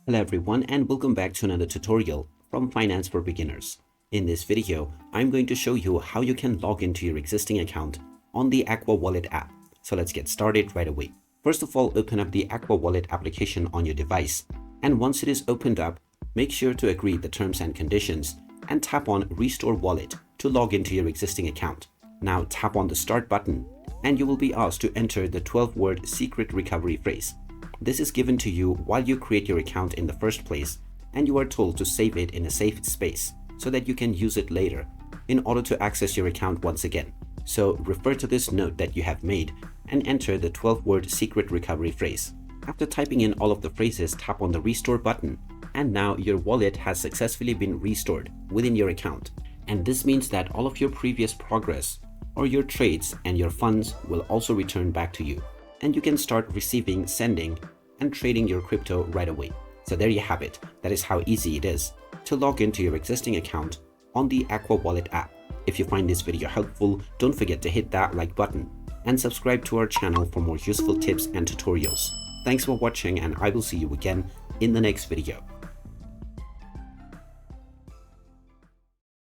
Hello everyone and welcome back to another tutorial from Finance for Beginners. In this video, I'm going to show you how you can log into your existing account on the Aqua Wallet app. So let's get started right away. First of all, open up the Aqua Wallet application on your device. And once it is opened up, make sure to agree the terms and conditions and tap on Restore Wallet to log into your existing account. Now tap on the Start button and you will be asked to enter the 12-word secret recovery phrase. This is given to you while you create your account in the first place, and you are told to save it in a safe space so that you can use it later in order to access your account once again. So refer to this note that you have made and enter the 12-word secret recovery phrase. After typing in all of the phrases, tap on the Restore button, and now your wallet has successfully been restored within your account. And this means that all of your previous progress or your trades and your funds will also return back to you, and you can start receiving, sending, and trading your crypto right away. So there you have it. That is how easy it is to log into your existing account on the Aqua Wallet app. If you find this video helpful, don't forget to hit that like button and subscribe to our channel for more useful tips and tutorials. Thanks for watching, and I will see you again in the next video.